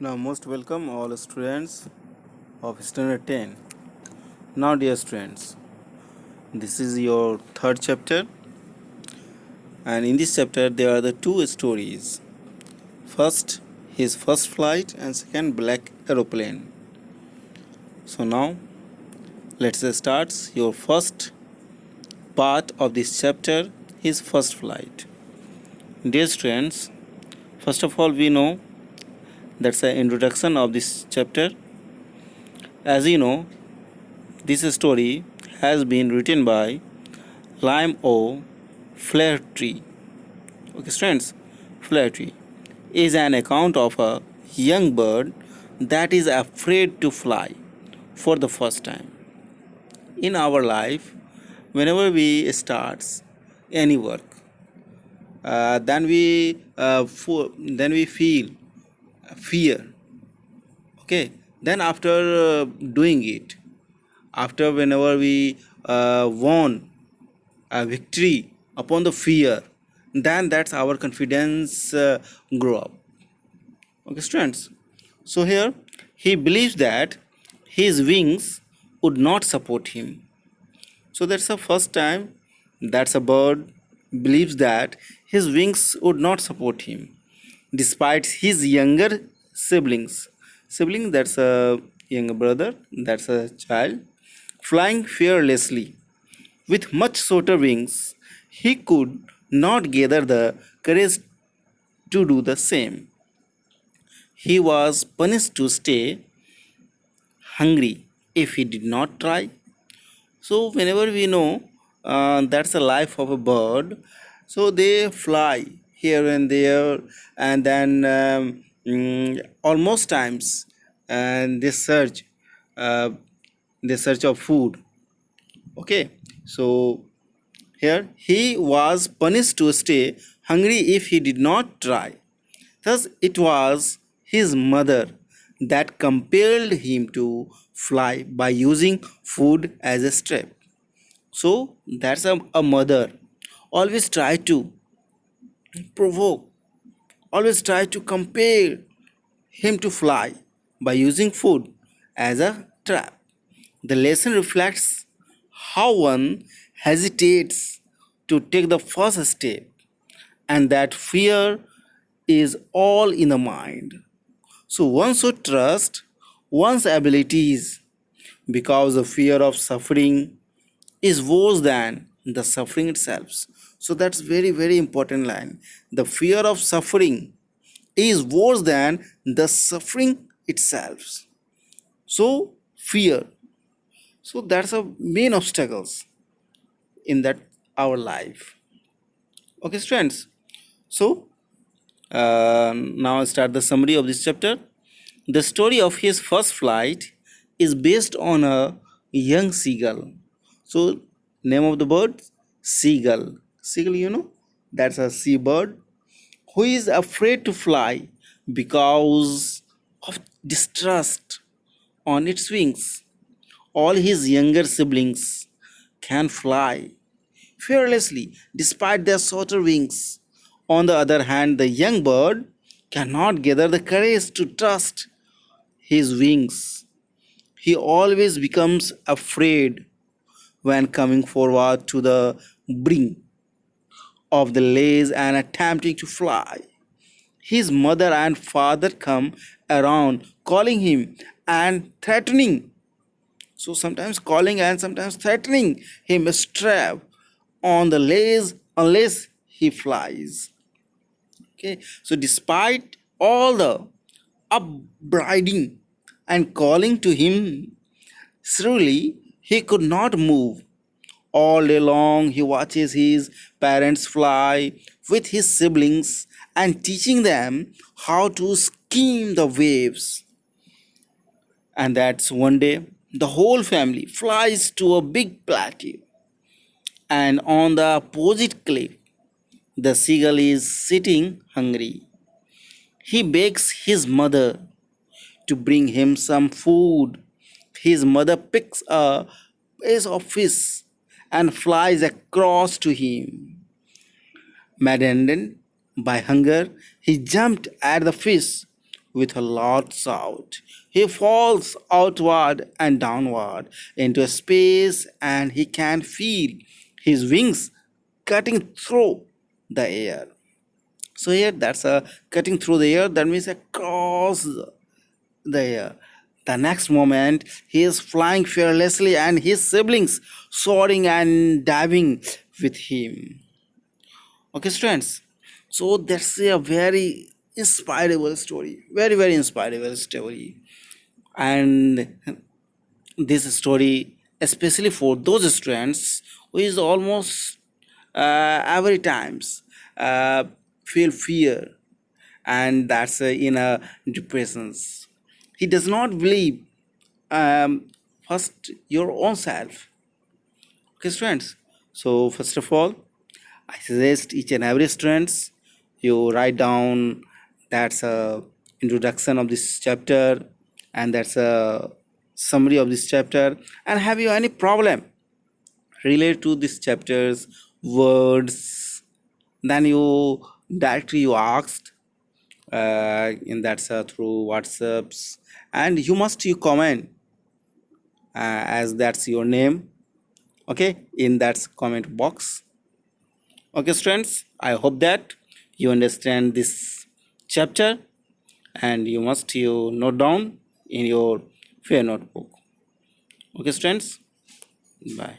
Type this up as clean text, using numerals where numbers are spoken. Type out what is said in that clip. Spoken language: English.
Now, most welcome all students of standard 10. Now, dear students, this is your third chapter, and in this chapter, there are the two stories. First, his first flight, and second, black aeroplane. So, now let's start your first part of this chapter, his first flight. Dear students, first of all, we know that's the introduction of this chapter. As you know, this story has been written by Lime O. Flaherty. Okay, students, Flaherty is an account of a young bird that is afraid to fly for the first time. In our life, whenever we start any work, then we feel fear. Okay, then after doing it, after whenever we won a victory upon the fear, then that's our confidence grow up. Okay, students, so here he believes that his wings would not support him. So that's the first time that's a bird believes that his wings would not support him despite his younger sibling, that's a younger brother, that's a child, flying fearlessly with much shorter wings. He could not gather the courage to do the same. He was punished to stay hungry if he did not try. So, whenever we know that's the life of a bird, so they fly here and there, and then almost times, and uh, they search of food. Okay, so here he was punished to stay hungry if he did not try. Thus, it was his mother that compelled him to fly by using food as a strap. So, that's a mother. Always try to provoke, always try to compel him to fly by using food as a trap. The lesson reflects how one hesitates to take the first step, and that fear is all in the mind. So one should trust one's abilities because the fear of suffering is worse than the suffering itself. So that's very important line. The fear of suffering is worse than the suffering itself. So fear. So that's a main obstacles in that our life. Okay, students. So now I start the summary of this chapter. The story of his first flight is based on a young seagull. So, name of the bird? Seagull. Seagull, that's a seabird who is afraid to fly because of distrust on its wings. All his younger siblings can fly fearlessly despite their shorter wings. On the other hand, the young bird cannot gather the courage to trust his wings. He always becomes afraid when coming forward to the brink of the ledge and attempting to fly. His mother and father come around calling him and threatening. So sometimes calling and sometimes threatening him strap on the ledge unless he flies. Okay, so despite all the upbraiding and calling to him shrilly, he could not move. All day long, he watches his parents fly with his siblings and teaching them how to skim the waves. And that's one day, the whole family flies to a big plateau. And on the opposite cliff, the seagull is sitting hungry. He begs his mother to bring him some food. His mother picks a piece of fish and flies across to him. Maddened by hunger, he jumped at the fish, with a loud shout. He falls outward and downward into space, and he can feel his wings cutting through the air. So here that's a cutting through the air, that means across the air. The next moment he is flying fearlessly and his siblings soaring and diving with him. Okay, students. So that's a very inspirable story. Very, very inspirable story. And this story, especially for those students who is almost every times uh, feel fear, and that's in a depressions. He does not believe first your own self. Okay, students. So first of all, I suggest each and every students you write down that's a introduction of this chapter, and that's a summary of this chapter. And have you any problem related to this chapter's words, then you directly you asked in that's through WhatsApps, and you must you comment as that's your name, okay, in that comment box. Okay, students, I hope that you understand this chapter, and you must you note down in your fair notebook. Okay, students, bye.